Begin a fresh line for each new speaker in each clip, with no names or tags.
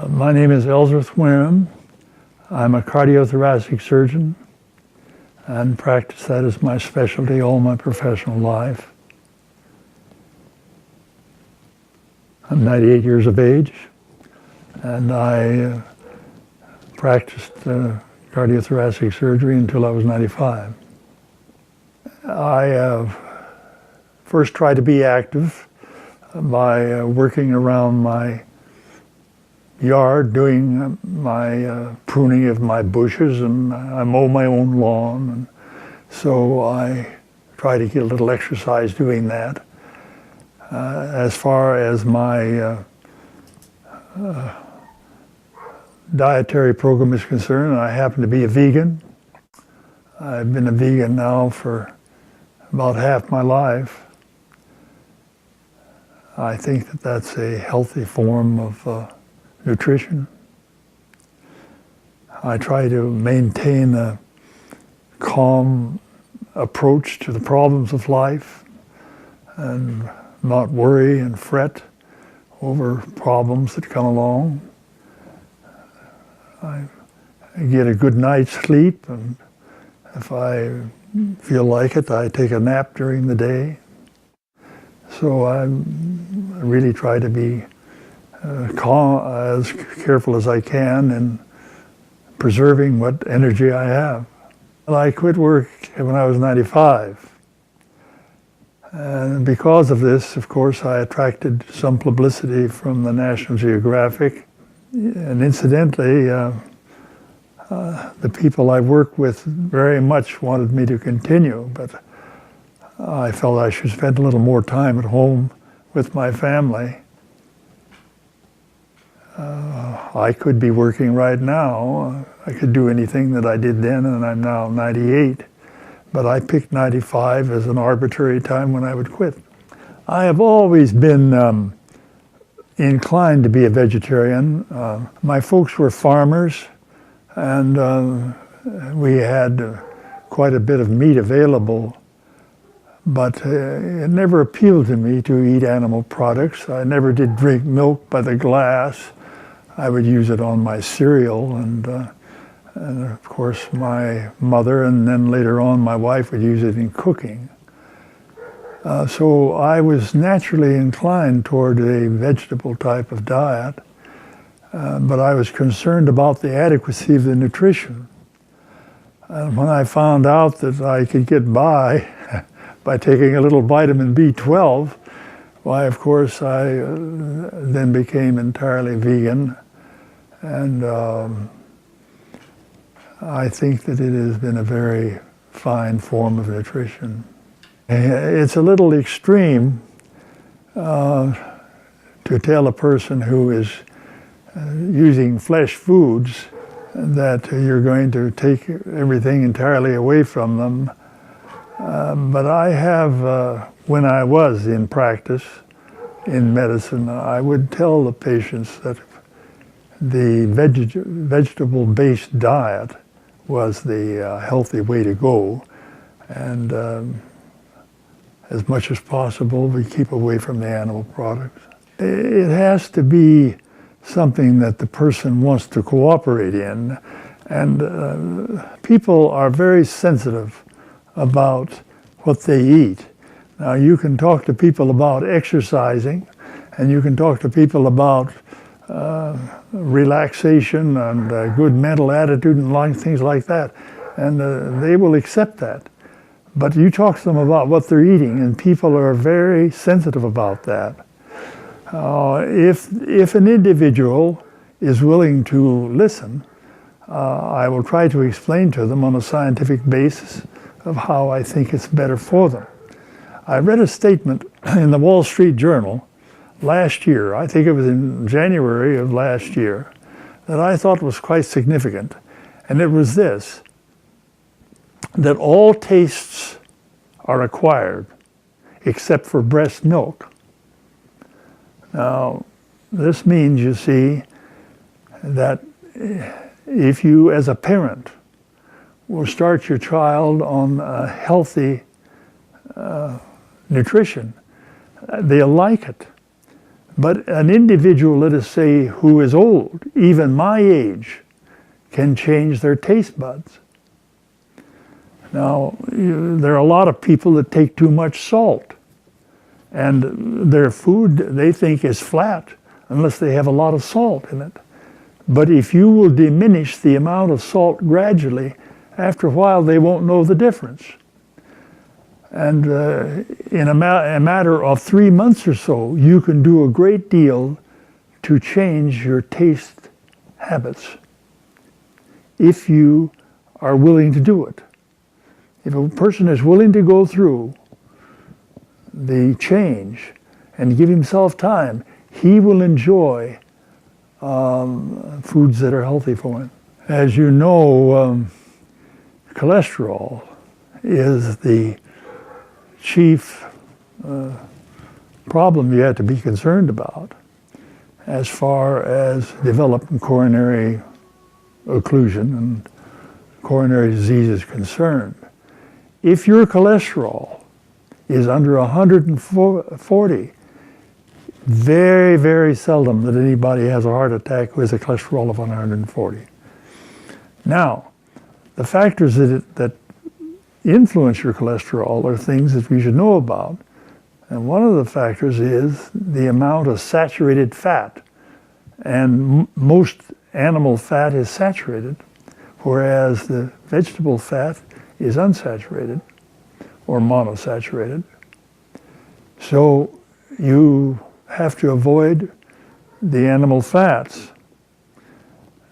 My name is Ellsworth Wareham. I'm a cardiothoracic surgeon and practice that as my specialty all my professional life. I'm 98 years of age, and I practiced cardiothoracic surgery until I was 95. I first tried to be active by working around my yard, doing my pruning of my bushes, and I mow my own lawn, and so I try to get a little exercise doing that. As far as my dietary program is concerned, I happen to be a vegan. I've been a vegan now for about half my life. I think that that's a healthy form of nutrition. I try to maintain a calm approach to the problems of life and not worry and fret over problems that come along. I get a good night's sleep, and if I feel like it, I take a nap during the day. So I really try to be calm, as careful as I can in preserving what energy I have. I quit work when I was 95. And because of this, of course, I attracted some publicity from the National Geographic. And incidentally, the people I work with very much wanted me to continue, but I felt I should spend a little more time at home with my family. I could be working right now. I could do anything that I did then, and I'm now 98. But I picked 95 as an arbitrary time when I would quit. I have always been inclined to be a vegetarian. My folks were farmers, and we had quite a bit of meat available, but it never appealed to me to eat animal products. I never did drink milk by the glass. I would use it on my cereal, and of course my mother, and then later on my wife, would use it in cooking. So I was naturally inclined toward a vegetable type of diet, but I was concerned about the adequacy of the nutrition. And when I found out that I could get by taking a little vitamin B12, why, of course, I then became entirely vegan. And I think that it has been a very fine form of nutrition. It's a little extreme to tell a person who is using flesh foods that you're going to take everything entirely away from them. But I have, when I was in practice in medicine, I would tell the patients that the vegetable-based diet was the healthy way to go, and as much as possible we keep away from the animal products. It has to be something that the person wants to cooperate in, and people are very sensitive about what they eat. Now, you can talk to people about exercising, and you can talk to people about relaxation and good mental attitude and things like that, and they will accept that. But you talk to them about what they're eating, and people are very sensitive about that. If an individual is willing to listen, I will try to explain to them on a scientific basis of how I think it's better for them. I read a statement in the Wall Street Journal last year, I think it was in January of last year, that I thought was quite significant. And it was this, that all tastes are acquired except for breast milk. Now, this means, you see, that if you, as a parent, will start your child on a healthy nutrition, they'll like it. But an individual, let us say, who is old, even my age, can change their taste buds. Now, there are a lot of people that take too much salt, and their food they think is flat unless they have a lot of salt in it. But if you will diminish the amount of salt gradually, after a while they won't know the difference. And in a matter of 3 months or so, you can do a great deal to change your taste habits if you are willing to do it. If a person is willing to go through the change and give himself time, he will enjoy foods that are healthy for him. As you know, cholesterol is the chief problem you have to be concerned about as far as developing coronary occlusion and coronary disease is concerned. If your cholesterol is under 140, very, very seldom that anybody has a heart attack who has a cholesterol of 140. Now, the factors that influence your cholesterol are things that we should know about. And one of the factors is the amount of saturated fat. And most animal fat is saturated, whereas the vegetable fat is unsaturated or monosaturated. So you have to avoid the animal fats.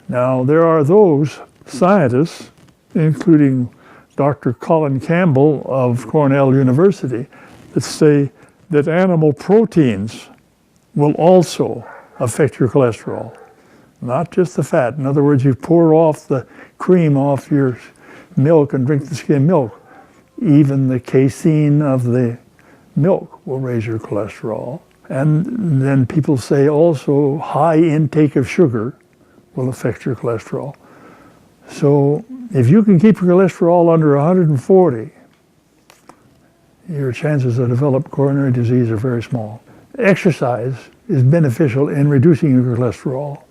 Now, there are those scientists, including Dr. Colin Campbell of Cornell University, that say that animal proteins will also affect your cholesterol, not just the fat. In other words, you pour off the cream off your milk and drink the skim milk. Even the casein of the milk will raise your cholesterol. And then people say also high intake of sugar will affect your cholesterol. So if you can keep your cholesterol under 140, your chances of developing coronary disease are very small. Exercise is beneficial in reducing your cholesterol.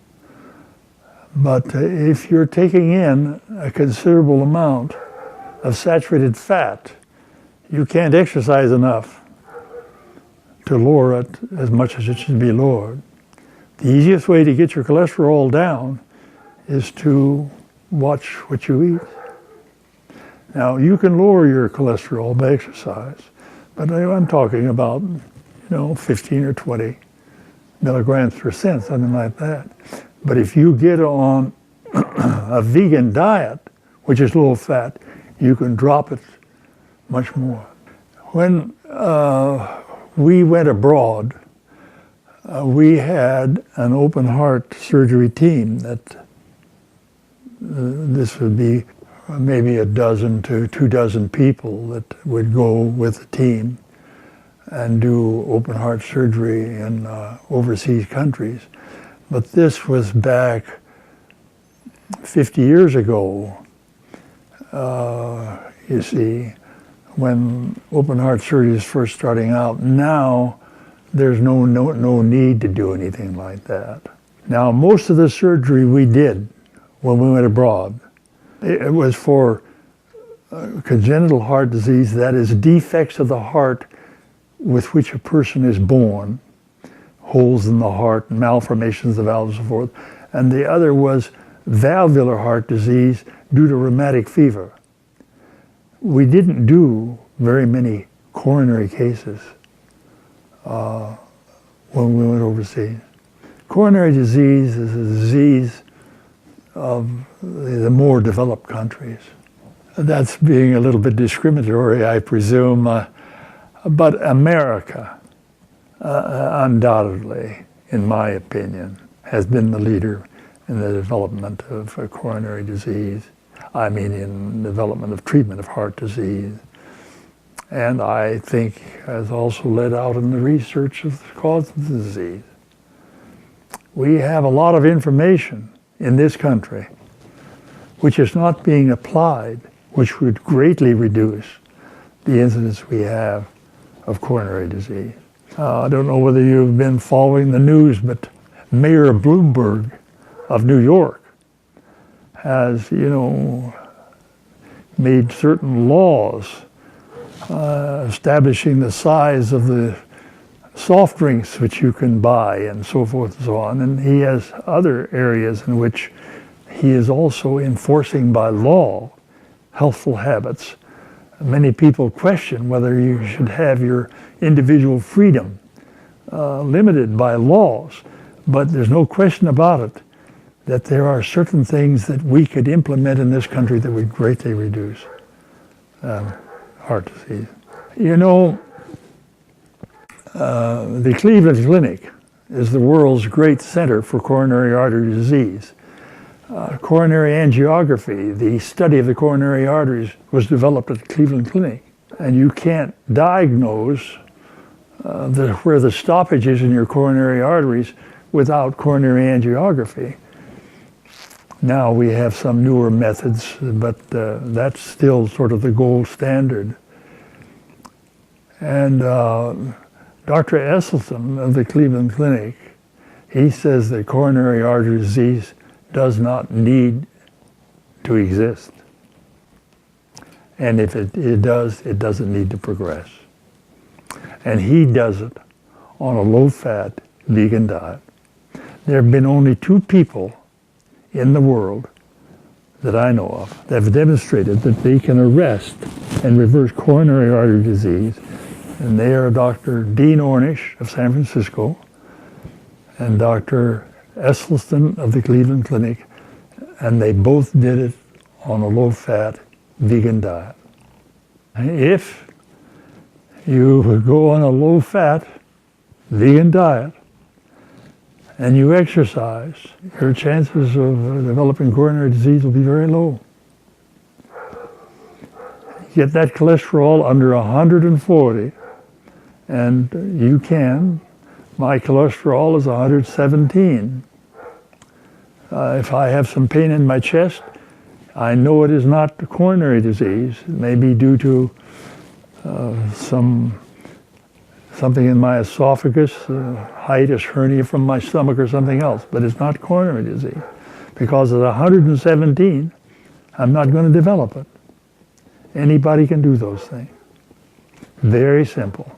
But if you're taking in a considerable amount of saturated fat, you can't exercise enough to lower it as much as it should be lowered. The easiest way to get your cholesterol down is to watch what you eat. Now, you can lower your cholesterol by exercise, but I'm talking about, 15 or 20 milligrams per cent, something like that. But if you get on a vegan diet, which is low fat, you can drop it much more. When we went abroad, we had an open heart surgery team that this would be maybe a dozen to 24 people that would go with the team and do open heart surgery in overseas countries. But this was back 50 years ago, you see, when open heart surgery is first starting out. Now, there's no need to do anything like that. Now, most of the surgery we did when we went abroad, it was for congenital heart disease, that is defects of the heart with which a person is born, holes in the heart, malformations of the valves and so forth. And the other was valvular heart disease due to rheumatic fever. We didn't do very many coronary cases when we went overseas. Coronary disease is a disease of the more developed countries. That's being a little bit discriminatory, I presume, but America, undoubtedly, in my opinion, has been the leader in the development of coronary disease. I mean, in development of treatment of heart disease. And I think has also led out in the research of the cause of the disease. We have a lot of information in this country which is not being applied, which would greatly reduce the incidence we have of coronary disease. I don't know whether you've been following the news, but Mayor Bloomberg of New York has, made certain laws establishing the size of the soft drinks which you can buy and so forth and so on. And he has other areas in which he is also enforcing by law healthful habits. Many people question whether you should have your individual freedom limited by laws, but there's no question about it that there are certain things that we could implement in this country that would greatly reduce heart disease. The Cleveland Clinic is the world's great center for coronary artery disease. Coronary angiography, the study of the coronary arteries, was developed at the Cleveland Clinic. And you can't diagnose where the stoppage is in your coronary arteries without coronary angiography. Now we have some newer methods, but that's still sort of the gold standard. And Dr. Esselstyn of the Cleveland Clinic, he says that coronary artery disease does not need to exist. And if it does, it doesn't need to progress. And he does it on a low-fat vegan diet. There have been only 2 people in the world that I know of that have demonstrated that they can arrest and reverse coronary artery disease. And they are Dr. Dean Ornish of San Francisco and Dr. Esselstyn of the Cleveland Clinic, and they both did it on a low-fat vegan diet. If you go on a low-fat vegan diet and you exercise, your chances of developing coronary disease will be very low. Get that cholesterol under 140, and you can. My cholesterol is 117. If I have some pain in my chest, I know it is not coronary disease. It may be due to something in my esophagus, hiatus hernia from my stomach or something else, but it's not coronary disease. Because at 117, I'm not going to develop it. Anybody can do those things. Very simple.